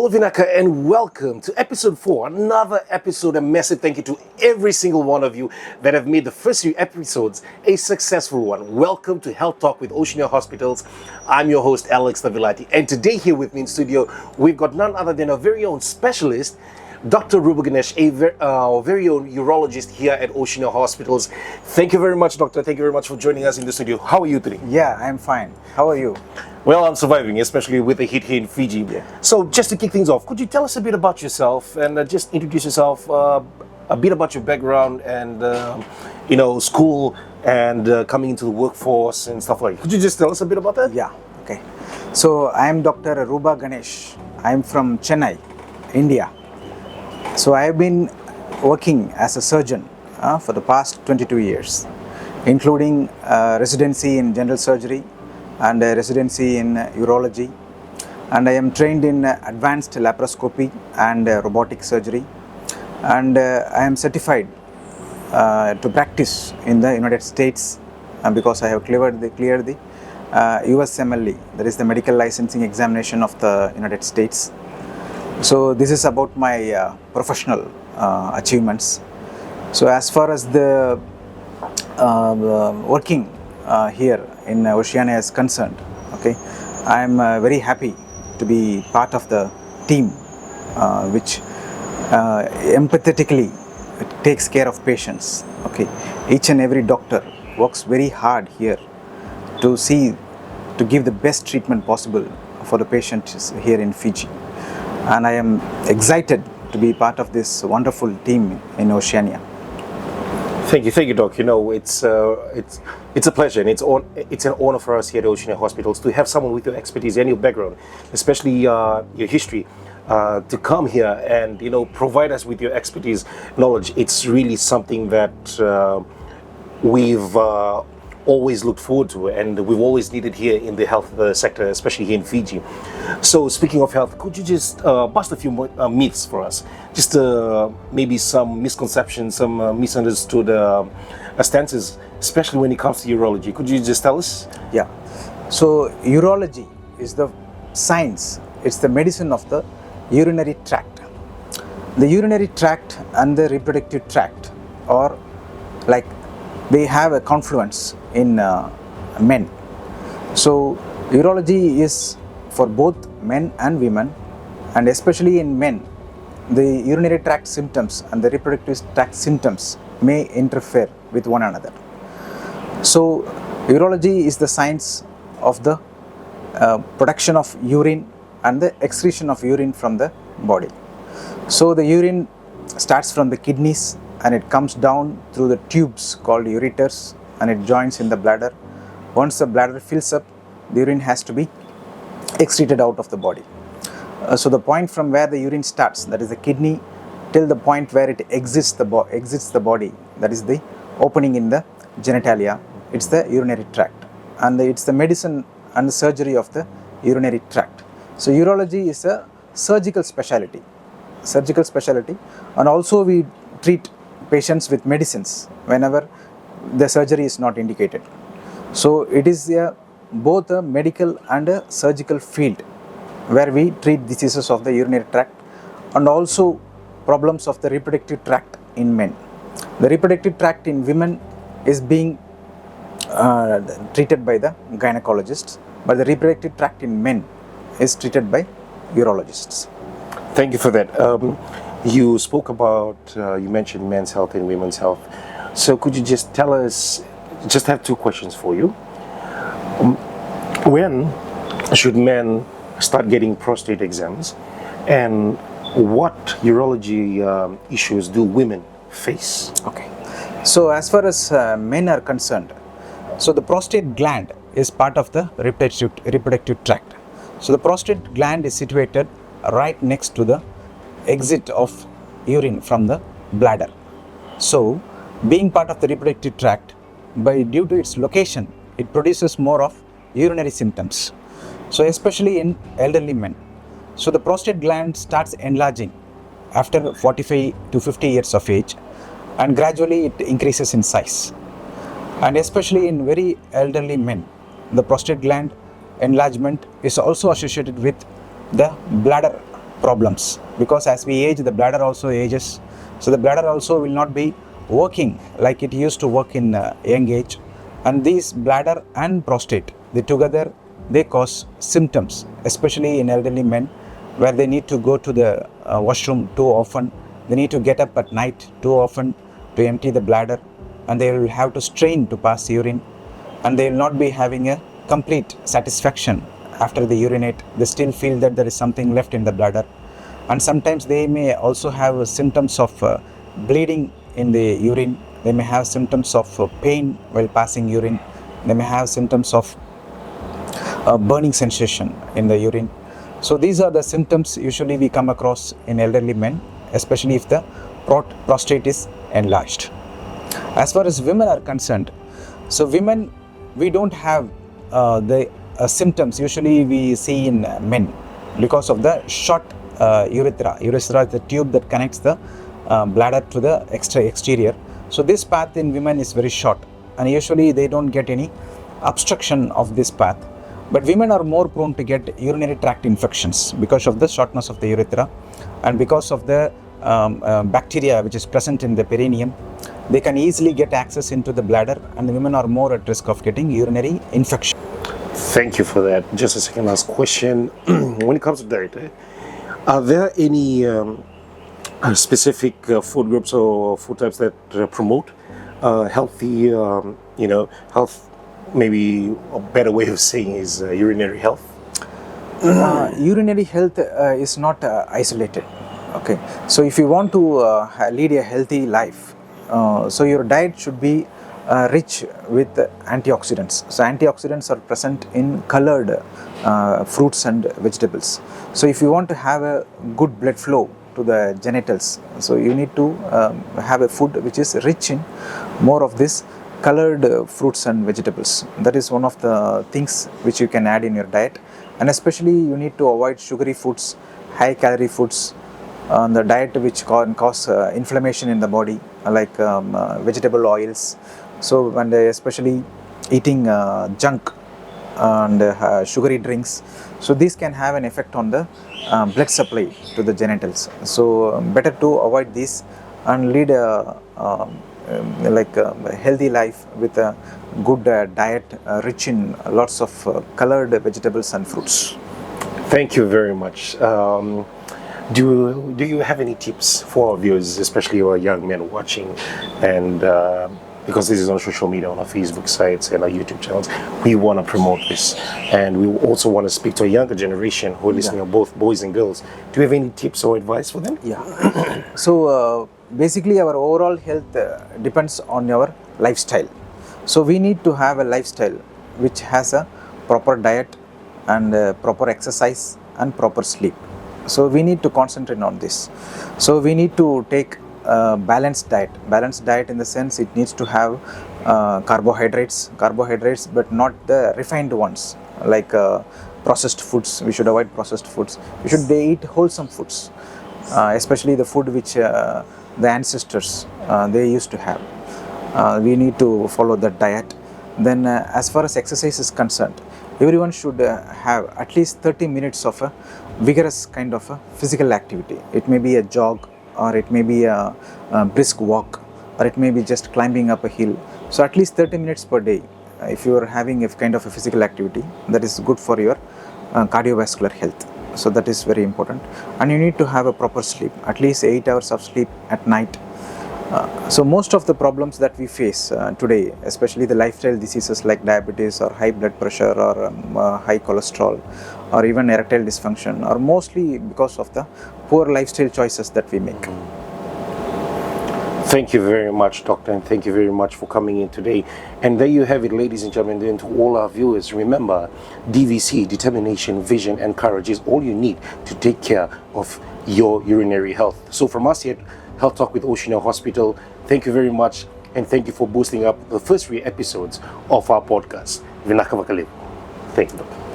Hello Vinaka and welcome to episode 4, another episode. A massive thank you to every single one of you that have made the first few episodes a successful one. Welcome to Health Talk with Oceania Hospitals. I'm your host Alex Tavilati, and today here with me in studio we've got none other than our very own specialist, Dr. Rubaganesh, our very own urologist here at Oceania Hospitals. Thank you very much, Doctor. Thank you very much for joining us in the studio. How are you today? Yeah, I'm fine. How are you? Well, I'm surviving, especially with the heat here in Fiji. Yeah. So just to kick things off, could you tell us a bit about yourself and just introduce yourself, a bit about your background and, school and coming into the workforce and stuff like that. Could you just tell us a bit about that? Yeah, okay. So I'm Dr. Rubaganesh. I'm from Chennai, India. So I've been working as a surgeon for the past 22 years, including residency in general surgery and residency in urology. And I am trained in advanced laparoscopy and robotic surgery. And I am certified to practice in the United States because I have cleared the USMLE, that is the medical licensing examination of the United States. So this is about my professional achievements. So as far as the working here in Oceania is concerned, okay, I am very happy to be part of the team which empathetically takes care of patients. Okay, each and every doctor works very hard here to give the best treatment possible for the patients here in Fiji. And I am excited to be part of this wonderful team in Oceania. Thank you, Doc. You know, it's a pleasure and it's an honor for us here at Oceania Hospitals to have someone with your expertise and your background, especially your history, to come here and provide us with your expertise, knowledge. It's really something that we've always looked forward to, and we've always needed here in the health sector, especially here in Fiji. So speaking of health, could you just bust a few myths for us? Just maybe some misconceptions, some misunderstood stances, especially when it comes to urology. Could you just tell us? Yeah. So urology is the science, it's the medicine of the urinary tract. The urinary tract and the reproductive tract are like they have a confluence in men. So urology is for both men and women, and especially in men, the urinary tract symptoms and the reproductive tract symptoms may interfere with one another. So urology is the science of the production of urine and the excretion of urine from the body. So the urine starts from the kidneys and it comes down through the tubes called ureters and it joins in the bladder. Once the bladder fills up, the urine has to be excreted out of the body. So the point from where the urine starts, that is the kidney, till the point where it exits the body, that is the opening in the genitalia, it's the urinary tract. And it's the medicine and the surgery of the urinary tract. So urology is a surgical specialty, and also we treat patients with medicines whenever the surgery is not indicated. So it is both a medical and a surgical field where we treat diseases of the urinary tract and also problems of the reproductive tract in men. The reproductive tract in women is being treated by the gynecologists, but the reproductive tract in men is treated by urologists. Thank you for that. You spoke about, you mentioned men's health and women's health. So could you just tell us, just have two questions for you. When should men start getting prostate exams, and what urology issues do women face? Okay. So as far as men are concerned, so the prostate gland is part of the reproductive tract. So the prostate gland is situated right next to the exit of urine from the bladder. So being part of the reproductive tract, due to its location, it produces more of urinary symptoms. So especially in elderly men. So the prostate gland starts enlarging after 45 to 50 years of age, and gradually it increases in size. And especially in very elderly men, the prostate gland enlargement is also associated with the bladder problems, because as we age, the bladder also ages. So the bladder also will not be working like it used to work in young age. And these bladder and prostate, they cause symptoms, especially in elderly men, where they need to go to the washroom too often. They need to get up at night too often to empty the bladder, and they will have to strain to pass urine, and they will not be having a complete satisfaction after they urinate. They still feel that there is something left in the bladder, and sometimes they may also have symptoms of bleeding in the urine. They may have symptoms of pain while passing urine. They may have symptoms of burning sensation in the urine. So these are the symptoms usually we come across in elderly men, especially if the prostate is enlarged. As far as women are concerned, so women, we don't have the symptoms usually we see in men because of the short urethra. Urethra is the tube that connects the bladder to the exterior. So this path in women is very short, and usually they don't get any obstruction of this path. But women are more prone to get urinary tract infections because of the shortness of the urethra, and because of the bacteria which is present in the perineum. They can easily get access into the bladder, and the women are more at risk of getting urinary infection. Thank you for that. Just a second, last question. When it comes to diet, are there any specific food groups or food types that promote healthy, health? Maybe a better way of saying is urinary health. Urinary health is not isolated. Okay, so if you want to lead a healthy life, so your diet should be rich with antioxidants. So antioxidants are present in colored fruits and vegetables. So if you want to have a good blood flow to the genitals, so you need to have a food which is rich in more of this colored fruits and vegetables. That is one of the things which you can add in your diet. And especially you need to avoid sugary foods, high calorie foods, the diet which can cause inflammation in the body, like vegetable oils. So, and especially eating junk and sugary drinks. So these can have an effect on the blood supply to the genitals. So better to avoid this and lead a healthy life with a good diet rich in lots of colored vegetables and fruits. Thank you very much. Do you have any tips for our viewers, especially our young men watching, and because this is on social media, on our Facebook sites and our YouTube channels, we want to promote this, and we also want to speak to a younger generation who are listening, both boys and girls. Do you have any tips or advice for them? Yeah. So basically our overall health depends on our lifestyle. So we need to have a lifestyle which has a proper diet and proper exercise and proper sleep. So we need to concentrate on this. So we need to take balanced diet in the sense it needs to have carbohydrates, but not the refined ones like processed foods. We should avoid processed foods. We should eat wholesome foods, especially the food which the ancestors they used to have. We need to follow that diet. Then as far as exercise is concerned, everyone should have at least 30 minutes of a vigorous kind of a physical activity. It may be a jog, or it may be a brisk walk, or it may be just climbing up a hill. So at least 30 minutes per day, if you are having a kind of a physical activity, that is good for your cardiovascular health. So that is very important. And you need to have a proper sleep, at least 8 hours of sleep at night. So most of the problems that we face today, especially the lifestyle diseases like diabetes or high blood pressure or high cholesterol or even erectile dysfunction, are mostly because of the poor lifestyle choices that we make. Thank you very much, Doctor, and thank you very much for coming in today. And there you have it, ladies and gentlemen. And to all our viewers, remember, DVC, determination, vision, and courage is all you need to take care of your urinary health. So from us here at Health Talk with Oceania Hospital, thank you very much, and thank you for boosting up the first 3 episodes of our podcast. Thank you, Doctor.